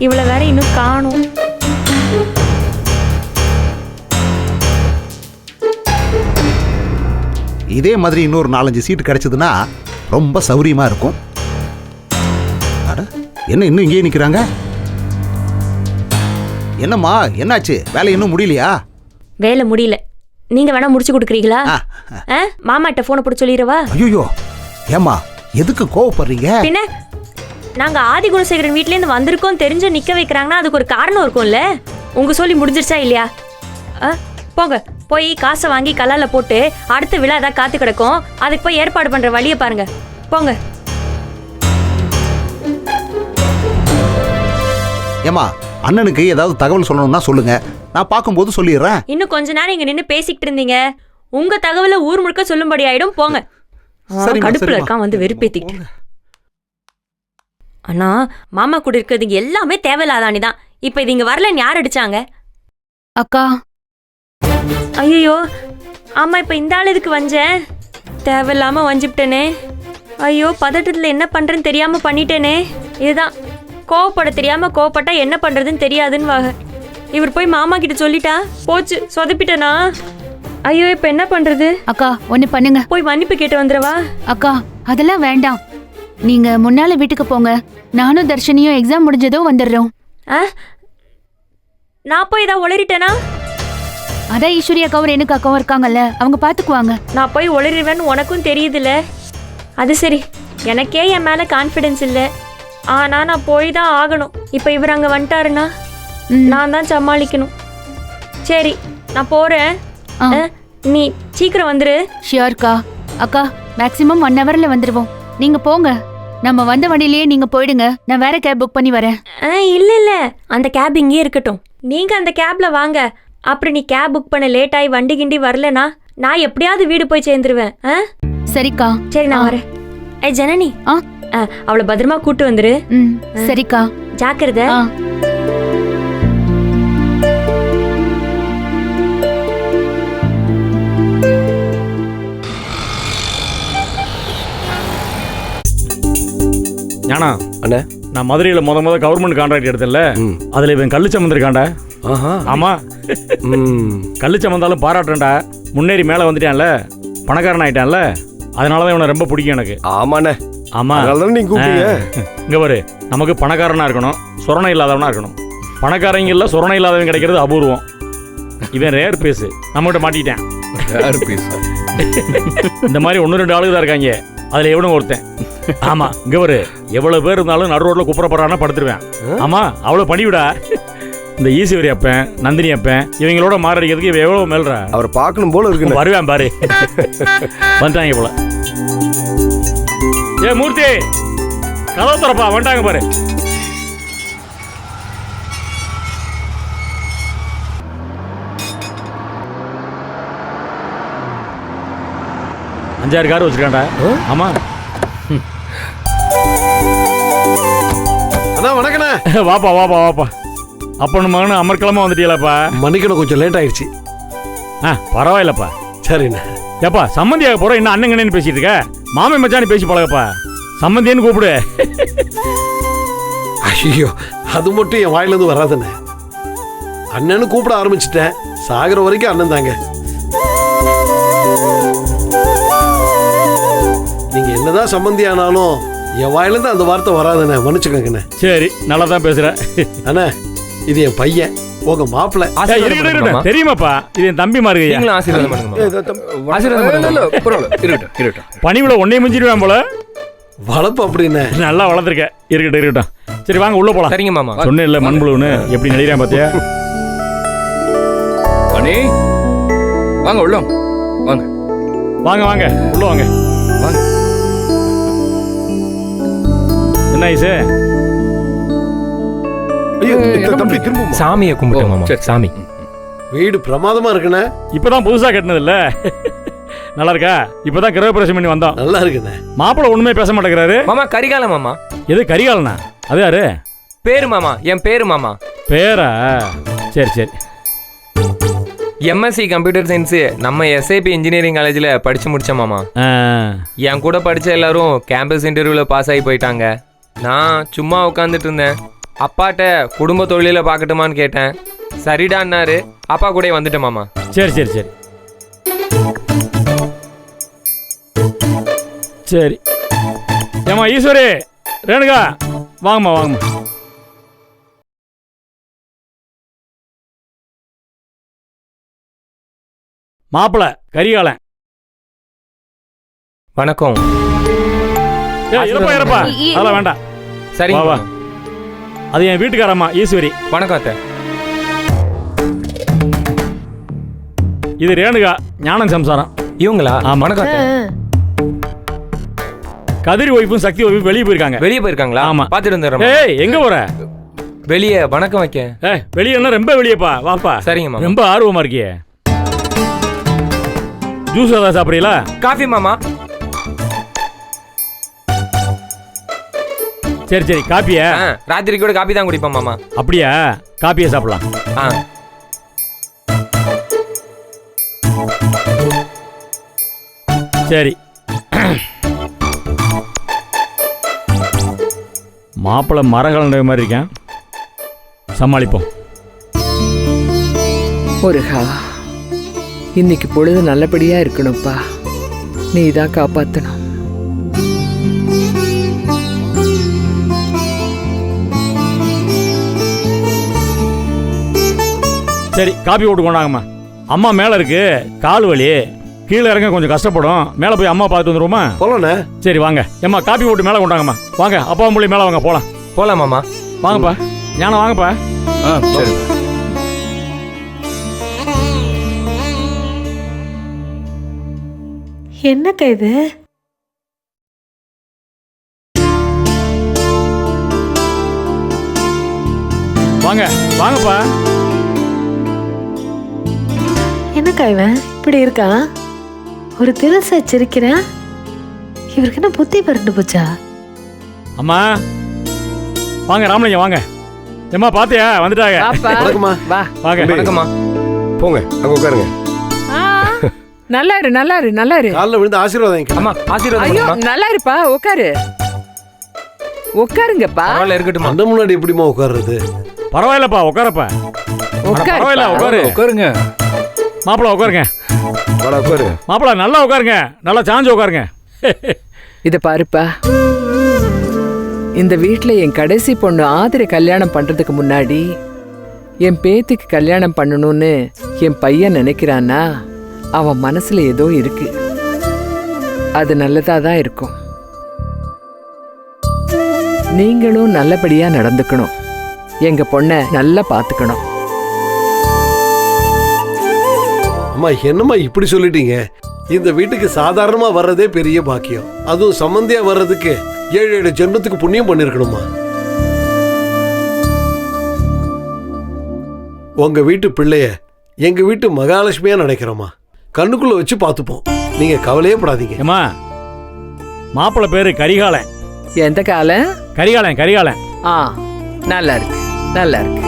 இவளை வேற இன்னும் காணும். இதே மாதிரி இன்னொரு 4-5 சீட்டு கிடைச்சதுன்னா ரொம்ப சௌரியமா இருக்கும். என்ன இன்னும் இங்கேயே நிக்கிறாங்க? என்னம்மா என்னாச்சு? வேலை இன்னும் முடியலையா? வேலை முடியல. நீங்க வேணா முடிச்சு கொடுக்குறீங்களா? மாமாட்ட போனை போட்டு சொல்லிடுவா. ஐயோ ஏமா எதுக்கு கோவப்படுறீங்க? பின்ன நாங்க ஆதிகுணசேகரன் வீட்ல இருந்து வந்திருக்கோம் தெரிஞ்சு நிக்க வைக்கிறாங்கன்னா அதுக்கு ஒரு காரணம் இருக்கும்ல. உங்க சொல்லி முடிஞ்சிருச்சா இல்லையா? போங்க, போய் காசை வாங்கி கல்லால போட்டு அடுத்த விழா ஏதாவது காத்து கிடக்கும், அதுக்கு போய் ஏற்பாடு பண்ற வழியை பாருங்க. போங்க. ஏமா அண்ணனுக்கு ஏதாவது தகவல் சொல்லணும்னா சொல்லுங்க, நான் பார்க்கும்போது சொல்லிடுறேன். இன்னும் கொஞ்ச நேரம் இங்க நின்று பேசிக்கிட்டு இருந்தீங்க, உங்க தகவலை ஊர் முழுக்க சொல்லும்படி ஆயிடும். போங்க. கடுப்புல இருக்கான் வந்து வெறுப்பேத்திக்கிட்டு. அண்ணா மாமா கூட இருக்கிறது எல்லாமே தேவையில்லாதானிதான். இப்ப இது இங்க வரலன்னு யார் அடிச்சாங்க? அக்கா. ஐயோ ஆமா, இப்ப இந்த ஆள் இதுக்கு வஞ்சேன். தேவையில்லாம வஞ்சிப்டேனே. ஐயோ பதட்டத்துல என்ன பண்றேன்னு தெரியாம பண்ணிட்டேனே. இதுதான் கோவப்பட தெரியாம கோவப்பட்டா என்ன பண்றதுன்னு தெரியாதுன்னு வாங்க. இவர் போய் மாமா கிட்ட சொல்லிட்டா போச்சு, சொதப்பிட்டனா. ஐயோ இப்ப என்ன பண்றது? அக்கா ஒண்ணு பண்ணுங்க, போய் மன்னிப்பு கேட்டு வந்துடவா? அக்கா அதெல்லாம் வேண்டாம், நீங்க முன்னால வீட்டுக்கு போங்க. நானும் தர்ஷினியும் எக்ஸாம் முடிஞ்சதும் வந்துடுறோம். நான் போய் ஏதாவது உளறிட்டேனா? அதான் ஈஸ்வரி அக்காவும் எனக்கு அக்காவும் இருக்காங்கல்ல, அவங்க பாத்துக்குவாங்க. நான் போய் உளறிடுவேன்னு உனக்கும் தெரியுதுல்ல. அது சரி, எனக்கே என் மேல கான்ஃபிடன்ஸ் இல்லை. ஆனா நான் போய் தான் ஆகணும். இப்ப இவர் அங்க வந்துட்டாருன்னா நான் தான் சமாளிக்கணும். சரி நான் போறேன், நீ சீக்கிரம் வந்துரு. ஷியோர்க்கா. அக்கா மேக்ஸிமம் 1 ஹவர்ல வந்துருவோம். நீங்க போங்க, நம்ம வந்த வண்டியிலேயே நீங்க போயிடுங்க. நான் வேற கேப் புக் பண்ணி வரேன். இல்ல இல்ல, அந்த கேப் இங்கே இருக்கட்டும். நீங்க அந்த கேப்ல வாங்க. அப்புறம் நீ கேப் புக் பண்ண லேட் ஆகி வண்டி கிண்டி வரலனா நான் எப்படியாவது வீடு போய் சேர்ந்துருவேன். சரிக்கா. சரி நான் வரேன். ஜனனி அவளை பத்திரமா கூட்டு வந்துரு. சரிக்கா. ஜாக்கிரதை. ஞானா அண்ணே, நான் மதுரையில் முத கவர்மெண்ட் கான்ட்ராக்ட் எடுத்தேன்ல, அதில் இவன் கல்லு சமந்திருக்காண்டா. ஆமா, கல்லு சமந்தாலும் பாராட்டுறேன்டா. முன்னேறி மேலே வந்துட்டான்ல, பணக்காரன் ஆயிட்டான்ல, அதனால தான் இவனை ரொம்ப பிடிக்கும் எனக்கு. ஆமாண்ணே. ஆமா, இங்க பாரு, நமக்கு பணக்காரனா இருக்கணும், சொரணை இல்லாதவனா இருக்கணும். பணக்காரங்க சொரணை இல்லாதவன் கிடைக்கிறது அபூர்வம். இவன் ரேர் பேசு, நம்மகிட்ட மாட்டிட்டேன். இந்த மாதிரி 1-2 ஆளுங்க தான் இருக்காங்க, அதுல எவனும் ஒருத்தன். ஆமா, இங்க பாரு, எவ்வளவு பேர் இருந்தாலும் நடு ரோட்ல குப்புறப்படுறானா படுத்துருவேன். ஆமா, அவ்வளவு பண்ணிவிடா. இந்த ஈஸ்வரி அப்பன், நந்தினி அப்பன் இவங்களோட மாரடிக்கிறதுக்கு இவன் எவ்வளவு மேல்றா. அவர் பார்க்கணும் போல இருக்கு. வருவேன் பாரு, வந்துட்டாங்க போல. ஏ மூர்த்தி, கதவு திறப்பா, வந்துட்டாங்க பாரு. அஞ்சாறு கார் வச்சிருக்காண்டா. ஆமா. வணக்கண்ணே. வாப்பா வாப்பா வாப்பா. அப்பனு மகனு அமர்க்கிழமை வந்துட்டீங்களாப்பா. மன்னிக்கணும், கொஞ்சம் லேட் ஆயிடுச்சு. பரவாயில்லப்பா. சரிண்ணே. ஏப்பா சம்மந்தியாக போற, இன்னும் அண்ணங்கன்னு பேசிட்டு இருக்க. மாமே மச்சானு பேசி பழகப்பா, சம்மந்தியன்னு கூப்பிடு. ஐயோ, அது மட்டும் என் வாயிலிருந்து வராதுண்ணே. அண்ணன்னு கூப்பிட ஆரம்பிச்சிட்டேன், சாகிற வரைக்கும் அண்ணன் தாங்க. நீங்க என்னதான் சம்மந்தி ஆனாலும் என் வாயிலிருந்து அந்த வார்த்தை வராதுண்ணே, மன்னிச்சுக்கங்கண்ணே. சரி, நல்லா தான் பேசுற. அண்ணா, இது என் பையன், உங்க மாப்பிள்ளை. தெரியுமாப்பா, இது என் தம்பி மாதிரி. பணிவுல ஒன்னே மிஞ்சிடுவேன் போல. வளர்ப்பு அப்படின்னு நல்லா வளர்த்துருக்க. இருக்கட்டும் இருக்கட்டும். சரி வாங்க உள்ள போலாம். சரிங்க மாமா. சொன்னேன் இல்ல மண்புழுன்னு எப்படி நடிகிறான் பாத்தியா. அண்ணே வாங்க உள்ள வாங்க. வாங்க வாங்க உள்ள வாங்க. என்ன ஐசே? தம்பி திரும்ப சாமியை கும்பிட்டு மாமா. சாமி வீடு பிரமாதமா இருக்குண்ணே. இப்பதான் புதுசா கட்டினது இல்ல, நல்லா இருக்கா? இப்பதான் கிரகப்பிரவேசம் பண்ணி வந்தோம். நல்லா இருக்குண்ணே. மாப்பிள்ள ஒண்ணுமே பேச மாட்டேங்கிறாரு. மாமா கரிகால மாமா. எது கரிகாலனா? அது யாரு? பேரு மாமா, என் பேரு மாமா. பேரா? சரி சரி. எம்எஸ்சி கம்ப்யூட்டர் சயின்ஸ் நம்ம எஸ்ஐபி இன்ஜினியரிங் காலேஜில் படிச்சு முடிச்சேன் மாமா. என் கூட படித்த எல்லாரும் கேம்பஸ் இன்டர்வியூவில் பாஸ் ஆகி போயிட்டாங்க. நான் சும்மா உட்காந்துட்டு இருந்தேன். அப்பாட்ட குடும்ப தொழில பார்க்கட்டுமான்னு கேட்டேன். சரிடான்னாரு. அப்பா கூட வந்துட்டேன் மாமா. சரி சரி சரி சரி. ஏம்மா ஈஸ்வரி, ரேணுகா, வாங்கம்மா வாங்கம்மா. மாப்பிள கரிகாலன். வணக்கம். இருப்பா இருப்பா, அதெல்லாம் வேண்டாம். சரி வா வா. அது என் வீட்டுக்காரம்மா ஈஸ்வரி. வணக்கம் அத்தை. இது ரேணுகா, ஞானம் சம்சாரம். இவங்களா? வணக்கம் அத்தை. கதிரி ஒய்ஃபும் சக்தி ஒய்ஃபும் வெளியே போயிருக்காங்க. வெளியே போயிருக்காங்களா? ஆமா. பாத்துட்டு வந்துடுறேன். ஏய், எங்க போற? வெளியே வணக்கம் வைக்க. வெளியே என்ன ரொம்ப வெளியேப்பா, வாப்பா. சரிங்க மாமா. ரொம்ப ஆர்வமா இருக்கியே. ஜூஸ் ஏதாவது சாப்பிடுறீங்களா? காஃபி மாமா. சரி சரி, காப்பியா? ராத்திரி கூட காபி தான் குடிப்போம் மாமா. அப்படியா? காப்பியை சாப்பிடலாம். சரி. மாப்பிள்ளை மரகலண்ட மாதிரி இருக்கேன், சமாளிப்போம். முருகா, இன்னைக்கு பொழுது நல்லபடியா இருக்கணும்ப்பா. நீ தான் காப்பாத்தணும். சரி, காப்பி போட்டு கொண்டாங்கம்மா. அம்மா மேலே இருக்கு, கால் வலி, கீழே இறங்க கொஞ்சம் கஷ்டப்படும். மேலே போய் அம்மா பார்த்து வந்துருவோமா? போலண்ணே. சரி வாங்க. ஏம்மா காப்பி போட்டு மேலே கொண்டாங்கம்மா. வாங்க, அப்பா மொழி மேலே வாங்க, போகலாம். போகலாம் மாமா. வாங்கப்பா, ஞானம் வாங்கப்பா. சரி. என்னக்கா இது? வாங்க வாங்கப்பா. என்னக்கா இவன் இப்படி இருக்கான்? ஒரு தினசா சிரிக்கிறேன். இவருக்கு என்ன புத்தி பறந்து போச்சா? அம்மா வாங்க, ராமலிங்கம் வாங்க. ஏம்மா பாத்தியா, வந்துட்டாங்க. வணக்கம்மா. வா. வாங்க. வணக்கம்மா. போங்க, அங்க உட்காருங்க. நல்லா இரு, நல்லா இரு, நல்லா இரு. காலில் விழுந்து ஆசீர்வாதம். அம்மா ஆசீர்வாதம் ஐயோ, பண்ணுமா? நல்லா இருப்பா, உட்காரு. உட்காருங்கப்பா. பரவாயில்ல, இருக்கட்டுமா. அந்த முன்னாடி எப்படிமா உட்காருறது? பரவாயில்லப்பா, உட்காரப்பா. பரவாயில்ல, உட்காரு. உட்காரு. உட்காருங்க. மாப்பிள்ள உட்காருங்க. உட்காரு. மாப்பிள்ள நல்லா உட்காருங்க, நல்லா சாஞ்சு உட்காருங்க. இத பாருப்பா, இந்த வீட்ல என் கடைசி பொண்ணு ஆதிரை கல்யாணம் பண்றதுக்கு முன்னாடி என் பேத்திக்கு கல்யாணம் பண்ணணும்னு என் பையன் நினைக்கிறானா, அவன் மனசுல ஏதோ இருக்கு. அது நல்லதா தான் இருக்கும். நீங்களும் நல்லபடியா நடந்துக்கணும். எங்க பொண்ணை நல்லா பாத்துக்கணும். அம்மா, என்னம்மா இப்படி சொல்லிட்டீங்க? இந்த வீட்டுக்கு சாதாரணமா வர்றதே பெரிய பாக்கியம். அதுவும் சம்பந்தியா வர்றதுக்கு 7 ஜென்மத்துக்கு புண்ணியம் பண்ணிருக்கணுமா? உங்க வீட்டு பிள்ளைய எங்க வீட்டு மகாலட்சுமியா நினைக்கிறோமா. கண்ணுக்குள்ள வச்சு பார்த்துப்போம். நீங்க கவலையே படாதீங்க. ஏம்மா, மாப்பிள்ள பேரு கரிகாலன். எந்த காலம்? கரிகாலன், கரிகாலன். நல்லா இருக்கு, நல்லா இருக்கு.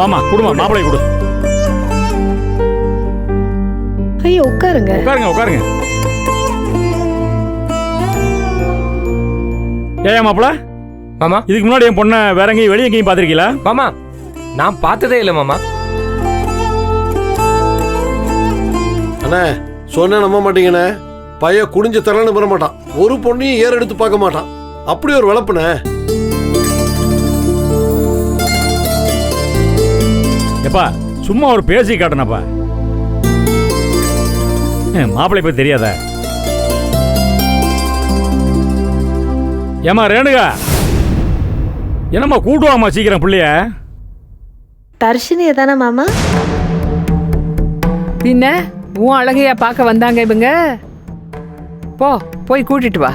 வாமா, குடும்பம் மாப்பிள்ளை கொடு. ஐயோ, உட்காருங்க. உட்காருங்க உட்காருங்க. ஏன் மாப்பிள்ள, மாமா, இதுக்கு முன்னாடி என் பொண்ணை வேற எங்கேயும் வெளியே எங்கேயும் பார்த்துருக்கீங்களா? மாமா நான் பார்த்ததே இல்லை மாமா. அண்ணா, சொன்ன நம்ப மாட்டீங்கண்ணே. பைய குடிஞ்ச தரன்னு வர மாட்டான். ஒரு பொண்ணையும் ஏற எடுத்து பார்க்க மாட்டான். அப்படி ஒரு வளர்ப்புண்ணே. எப்பா, சும்மா ஒரு பேசி காட்டணப்பா. மாப்பிள்ளை போய் தெரியாத? ஏமா ரேணுகா, என்னம்மா கூட்டுவாமா சீக்கிரம் பிள்ளைய. தர்ஷினியை தானே மாமா? பின்ன உன் அழகையா பார்க்க வந்தாங்க இவங்க. போய் கூட்டிட்டு வா.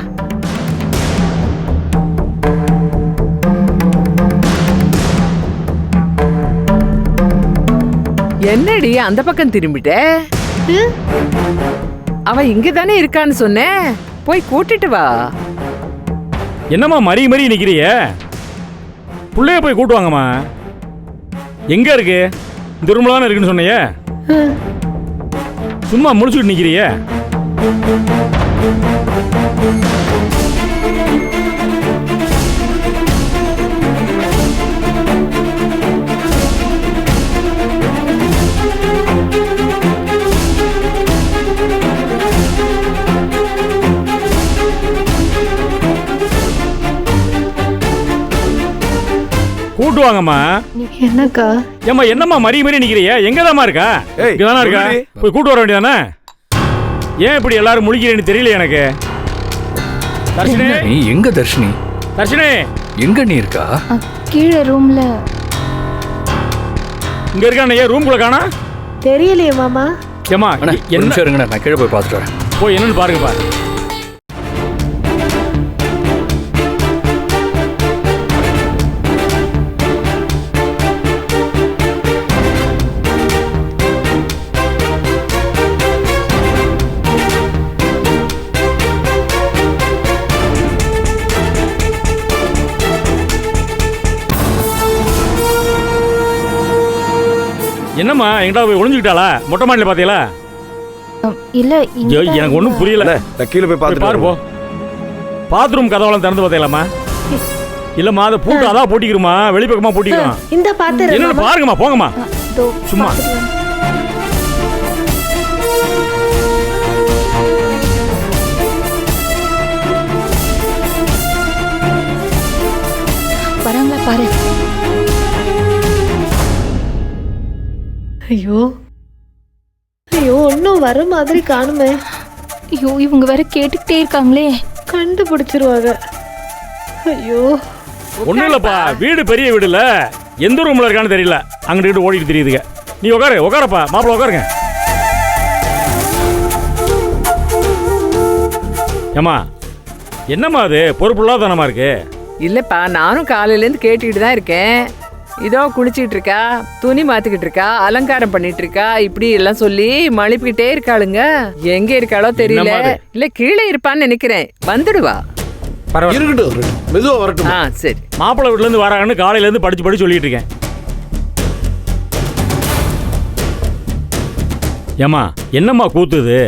என்னடி அந்த பக்கம் திரும்பிட்ட? அவ இங்க தானே இருக்கான்னு சொன்னேன். போய் கூட்டிட்டு வா. என்னம்மா மறி மறி நிக்கிறிய? பிள்ளைய போய் கூட்டுவாங்கம்மா. எங்க இருக்கு? இந்த ரூம்ல தானே இருக்குன்னு சொன்னியே. சும்மா முடிச்சுட்டு நிக்கிறிய? கூட்டு வாங்கம்மா. என்னக்கா? ஏம்மா என்னம்மா மறி மறி நிக்கிறிய? எங்கதாம்மா இருக்கா? இங்கதானா இருக்கா? போய் கூட்டு வர வேண்டியதானே? ஏன் இப்படி எல்லாரும் முழிக்கிறேன்னு தெரியல எனக்கு. தர்ஷினி, நீ எங்க தர்ஷினி? தர்ஷினி எங்க நீ இருக்கா? கீழே ரூம்ல. இங்க இருக்கானே, ரூம்குள்ள காணா? தெரியலையே மாமா. ஏம்மா ஒரு என்ன நிமிஷம் இருங்கண்ணா, நான் கீழே போய் பார்த்துட்டு வரேன். போய் என்னன்னு பாருங்கப்பா. என்னம்மா எங்கிட்ட போய் ஒளிஞ்சுக்கிட்டாளா? மொட்டை மாடியில் பார்த்தீங்களா? இல்ல ஐயோ, எனக்கு ஒன்றும் புரியல. நான் கீழே போய் போய் பார்த்துட்டு பாரு போ. பாத்ரூம் கதவெல்லாம் திறந்து பார்த்தீங்களாம்மா? இல்லம்மா அதை பூட்டு அதான் பூட்டிக்கிறோமா, வெளிப்பக்கமா பூட்டிக்கிறோம். இந்த பாத்து என்னன்னு பாருங்கம்மா, போங்கம்மா. சும்மா வராங்களா பாரு. ஐயோ ஐயோ, ஒன்னும் வர மாதிரி காணுமே. ஐயோ, இவங்க வேற கேட்டுக்கிட்டே இருக்காங்களே. கண்டுபிடிச்சிருவாங்க. ஐயோ, ஒன்றும் இல்லைப்பா, வீடு பெரிய வீடு இல்லை, எந்த ரூமில் இருக்கான்னு தெரியல, அங்கிட்டு ஓடிட்டு தெரியுதுங்க. நீ உட்காருப்பா, மாப்பிள்ள உட்காருங்க. ஏம்மா என்னம்மா அது பொறுப்பு இல்லாதனமா இருக்கு? இல்லப்பா, நானும் காலையில இருந்து கேட்டுக்கிட்டு தான் இருக்கேன். இதோ குளிச்சிட்டு இருக்கா, துணி மாத்திக்கிட்டு இருக்கா, அலங்காரம் பண்ணிட்டு இருக்கா, இப்படி எல்லாம் சொல்லி மழுப்பிக்கிட்டே இருக்காளுங்க. எங்க இருக்காளோ தெரியல. இல்ல கீழே இருப்பான்னு நினைக்கிறேன். வந்துடுவா. இருக்கட்டும், மெதுவா வரட்டும். சரி. மாப்பிள்ளை வீட்டுல இருந்து வராங்கன்னு காலையில இருந்து படிச்சு சொல்லிட்டு இருக்கேன். ஏம்மா என்னம்மா கூத்துது?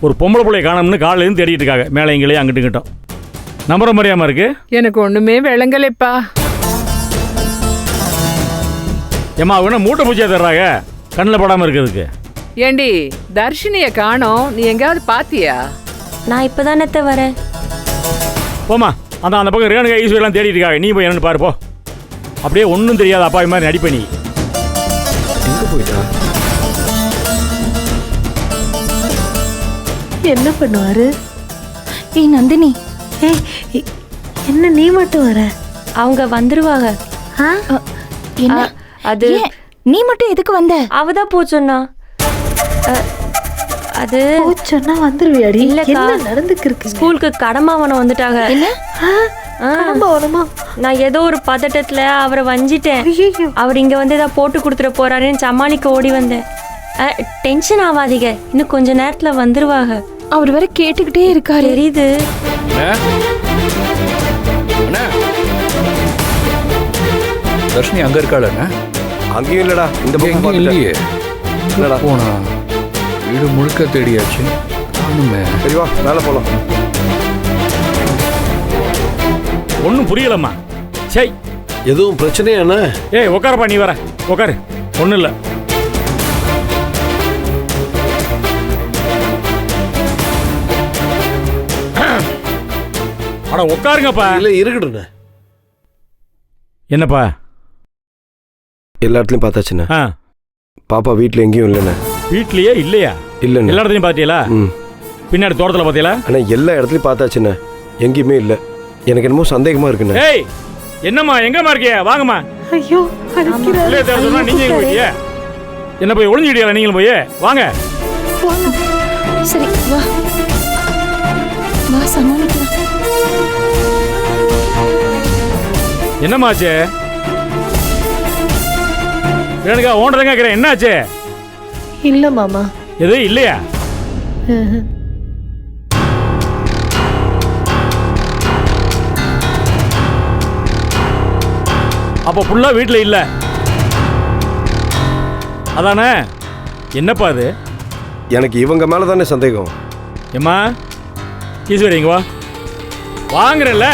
ஒரு பொம்பளை பிள்ளைய காணோம்னு காலையில இருந்து தேடிட்டு இருக்காங்க, மேலே எங்களையும் அங்கிட்டு கிட்டோம். நம்புற மாதிரியாம இருக்கு? எனக்கு ஒண்ணுமே விளங்கலைப்பா. ஏம்மா அவன மூட்டை பூச்சியா தர்றாங்க, கண்ணில் படாம இருக்கிறதுக்கு. ஏண்டி தர்ஷினிய காணோம், நீ எங்காவது பாத்தியா? நான் இப்பதானே வரேன். போமா, அந்த பக்கம் ரேணுகா ஈஸ்வரெல்லாம் தேடிட்டு இருக்காங்க, நீ போய் என்னன்னு பாரு போ. அப்படியே ஒன்றும் தெரியாத அப்பா மாதிரி நடிப்ப நீ. எங்க போயிட்டா? என்ன பண்ணுவாரு? ஏய் நந்தினி, என்ன நீ மட்டும் வர? அவங்க வந்துருவாங்க. என்ன அது நீ மட்டும் எதுக்கு வந்த? அவதான் போ சொன்னா. அது சொன்னா வந்துருவியாடி? இல்லக்கா, என்ன நடந்துருக்கு? ஸ்கூலுக்கு கடமாவனம் வந்துட்டாங்க. என்ன கடமாவனமா? நான் ஏதோ ஒரு பதட்டத்துல அவரை வஞ்சிட்டேன். அவர் இங்க வந்து ஏதாவது போட்டு கொடுத்துட போறாருன்னு சமாளிக்க ஓடி வந்தேன். டென்ஷன் ஆகாதீங்க, இன்னும் கொஞ்ச நேரத்துல வந்துருவாங்க. அவர் வேற கேட்டுக்கிட்டே இருக்காரு. தெரியுது. தர்ஷினி அங்க இருக்காள? அங்கேயும் இல்லடா, இந்த பக்கம் இல்லையே. போனா வீடு முழுக்க தேடியாச்சு, காணுமே. சரி வா, மேலே போலாம். ஒன்றும் புரியலம்மா. சரி, எதுவும் பிரச்சனையாண்ணா? ஏய் உட்காரப்பா, நீ வர உட்காரு, ஒன்றும் இல்லை. அட உட்காருங்கப்பா. இல்லை இருக்கட்டும். என்னப்பா? எல்லா இடத்துலையும் பார்த்தாச்சுண்ணே. ஆ, பாப்பா வீட்டில் எங்கேயும் இல்லைண்ணே. வீட்லயே இல்லையா? இல்லைண்ணே. எல்லா இடத்துலையும் பார்த்தீங்களா? பின்னாடி தோட்டத்தில் பார்த்தீங்களா? ஆனால் எல்லா இடத்துலையும் பார்த்தாச்சுண்ணே, எங்கேயுமே இல்லை. எனக்கு என்னமோ சந்தேகமாக இருக்குண்ணே. ஏய் என்னம்மா எங்கம்மா இருக்கிய? வாங்கம்மா. ஐயோ, பிள்ளைய தேட சொன்னா நீங்க எங்க போயிட்டிய? என்ன போய் ஒளிஞ்சுக்கிட்டியா நீங்களும்? போய் வாங்க. சரி வா வா, சமாளிக்கலாம். என்னம்மாச்சு? ரேணுகா ஓன்றதங்க கேட்குறேன், என்னாச்சு? இல்ல மாமா. எது இல்லையா? அப்போ புள்ளா வீட்டில் இல்லை அதானே? என்னப்பா அது? எனக்கு இவங்க மேலே தானே சந்தேகம். ஏம்மா ஈஸ்வரி இங்க வா. வாங்குறல்ல?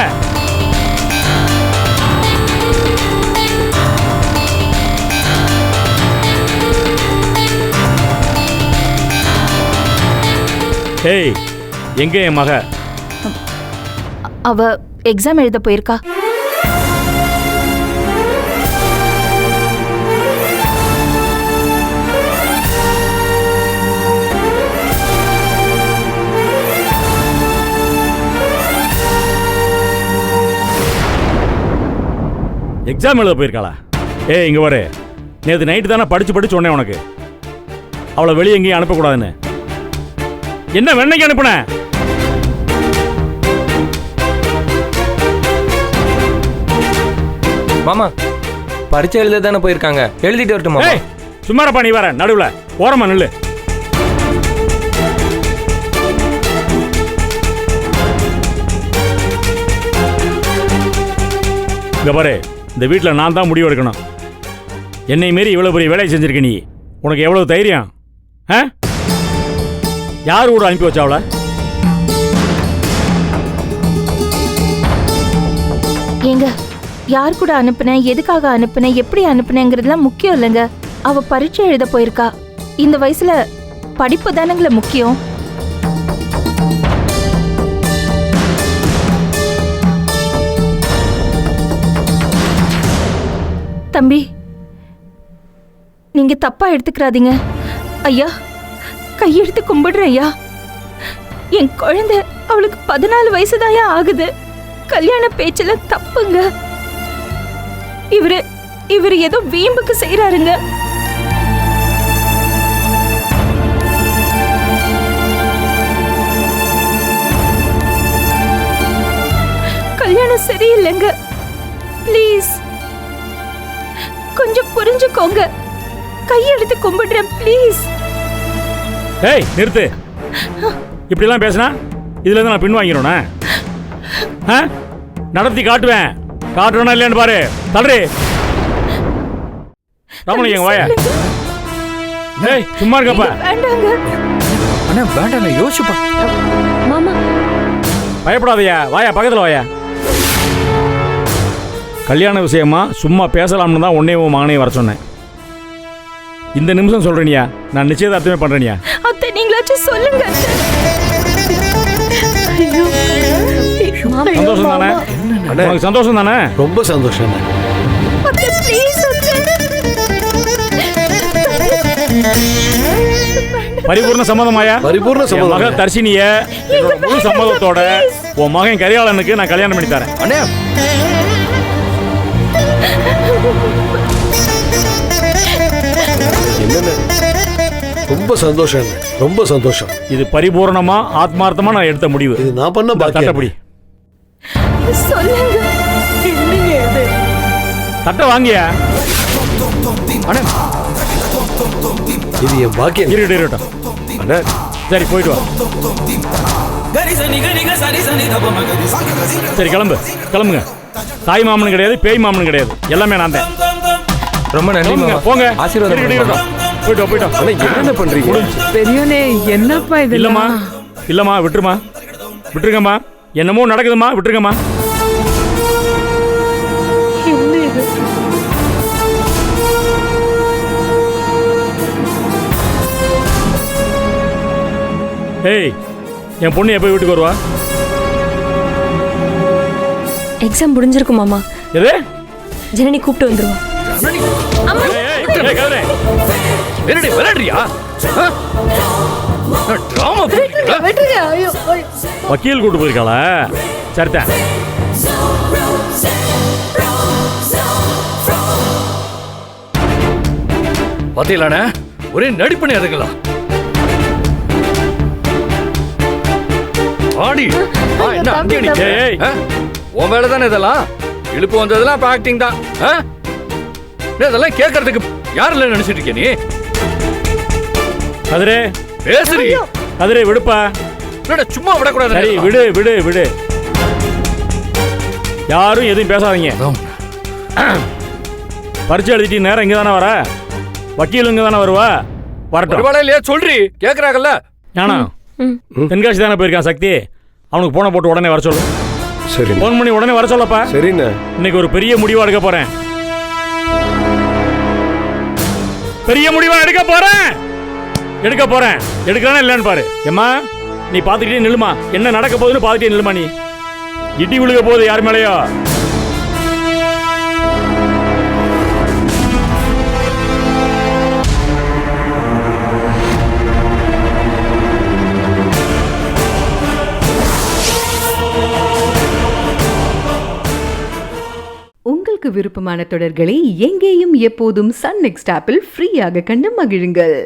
ஏய் எங்க என் மக? அவ எக்ஸாம் எழுத போயிருக்கா. எக்ஸாம் எழுத போயிருக்காளா? ஏய் இங்கே வரு, நேற்று நைட்டு தானே படித்து சொன்னேன் உனக்கு அவளை வெளியே எங்கேயும் அனுப்பக்கூடாதுன்னு. என்ன வெண்ணைக்கு அனுப்புன? மாமா பரீட்சை எழுத தானே போயிருக்காங்க, எழுதிட்டு வரட்டுமா? ஏய் சும்மாரப்பா, நீ வர நடுவில் ஓரமா நில்லு. இங்க பாரு, இந்த வீட்டில் நான் தான் முடிவு எடுக்கணும். என்னை மீறி இவ்வளோ பெரிய வேலையை செஞ்சிருக்க நீ. உனக்கு எவ்வளவு தைரியம்? ஆ? யார் கூட அனுப்பி வச்சா அவளை? ஏங்க, யார் கூட அனுப்புனேன், எதுக்காக அனுப்புனேன், எப்படி அனுப்புனேங்கிறதுலாம் முக்கியம் இல்லைங்க. அவ பரீட்சை எழுத போயிருக்கா. இந்த வயசுல படிப்பு தானங்கள முக்கியம். தம்பி, நீங்க தப்பா எடுத்துக்கிறாதீங்க. ஐயா, கையெடுத்து கும்பிடுறேன் ஐயா. என் குழந்தை, அவளுக்கு 14 வயசுதாயா ஆகுது. கல்யாண பேச்சுல தப்புங்க. இவரு ஏதோ வீம்புக்கு செய்யறாருங்க. கல்யாணம் சரியில்லைங்க. ப்ளீஸ் கொஞ்சம் புரிஞ்சுக்கோங்க. கையெடுத்து கும்பிடுறேன் ப்ளீஸ். ஏய் நிறுத்து, இப்படிலாம் பேசினா இதுல இருந்து நான் பின் வாங்கிடுவேனா? நடத்தி காட்டுவேன். காட்டுறேனா இல்லையான்னு பாரு. தள்ளுறே ரமணி, எங்க வாயா. ஏய் சும்மா இருக்கப்பா. வேண்டாங்க அண்ணா வேண்டாம், யோசிச்சுப்பா. மாமா பயப்படாதயா, வாயா பக்கத்தில் வாயா. கல்யாண விஷயமா சும்மா பேசலாம்னு தான் உன்னையும் மகனையும் வர சொன்னேன். இந்த நிமிஷம் சொல்றேனியா, நான் நிச்சயதார்த்தமே பண்றேனியா. அத்தை, நீங்களாச்சும் சொல்லுங்க. சந்தோஷம் தானே? உனக்கு சந்தோஷம் தானே? ரொம்ப சந்தோஷம். அத்தை, ப்ளீஸ் அத்தை. பரிபூர்ண சம்மதமாயா? பரிபூர்ண சம்மதம். மக தர்ஷினிய என்னோட முழு சம்மதத்தோட உன் மகன் கரிகாலனுக்கு நான் கல்யாணம் பண்ணி தரேன். அண்ணே என்னென்ன ரொம்ப சந்தோஷம், ரொம்ப சந்தோஷம். இது பரிபூர்ணமா ஆத்மார்த்தமா நான் எடுத்த முடிவு. இது நான் பண்ண பாக்கியம். தட்டப்படி சொல்லுங்க. என்னங்க இது? தட்டை வாங்கியா? அண்ணே இது என் பாக்கியம். இருக்கட்டும். அண்ணா சரி போயிட்டு வா. சரி கிளம்புங்க. தாய் மாமனும் கிடையாது, பேய் மாமனும் கிடையாது, எல்லாமே நான் தான். ரொம்ப நன்றி மாமா. போங்க. ஆசீர்வாதம் போயிட்டோம். அண்ணா என்ன பண்றீங்க? பெரியவனே, என்னப்பா இது? இல்லம்மா விட்டுருங்கம்மா. என்னமோ நடக்குதுமா, விட்டுருங்கம்மா. என்ன இது? ஏய், என் பொண்ணு எப்போ வீட்டுக்கு வருவா? எக்ஸாம் முடிஞ்சிருக்கும் மாமா. எது? ஜனனி கூப்பிட்டு வந்துருவா. விளையாடுறியா? வக்கீல் கூட்டு போயிருக்காளா? சரிதான். பாத்தீங்களாண்ணே, ஒரே நடிப்பணி அதுங்களா? ஆடி என்ன அங்கே நிக்க? உன் வேலை தானே இதெல்லாம். இழுப்பு வந்ததெல்லாம் ஆக்டிங் தான். இதெல்லாம் கேட்கறதுக்கு யாரெல்லாம் நினைச்சிட்டு இருக்க நீ? கதிரே பேசுறீ. கதிரே விடுப்பா. சும்மா விடக்கூடாது. சரி விடு. யாரும் எதுவும் பேசாதீங்க. பரீட்சை எழுதிட்டு நேரம் இங்க தானே வர. வக்கீல் இங்க தானே வருவா. வரட்டும். இல்லையா சொல்றி, கேக்குறாங்கல்ல. ஞானா தென்காசி தானே போயிருக்கான் சக்தி. அவனுக்கு போன போட்டு உடனே வர சொல்லு. சரி. போன் பண்ணி உடனே வர சொல்லப்பா. சரிண்ணே. இன்னைக்கு ஒரு பெரிய முடிவா எடுக்க போறேன். எடுக்கிறானா இல்லைன்னு பாரு. ஏம்மா நீ பார்த்துக்கிட்டே நில்லுமா. என்ன நடக்க போகுதுன்னு பார்த்துட்டே நில்லுமா. நீ இடி விழுக போகுது யார் மேலேயோ. உங்களுக்கு விருப்பமான தொடர்களை எங்கேயும் எப்போதும் சன் நெக்ஸ்ட் ஆப்பில் ஃப்ரீயாக கண்டு மகிழுங்கள்.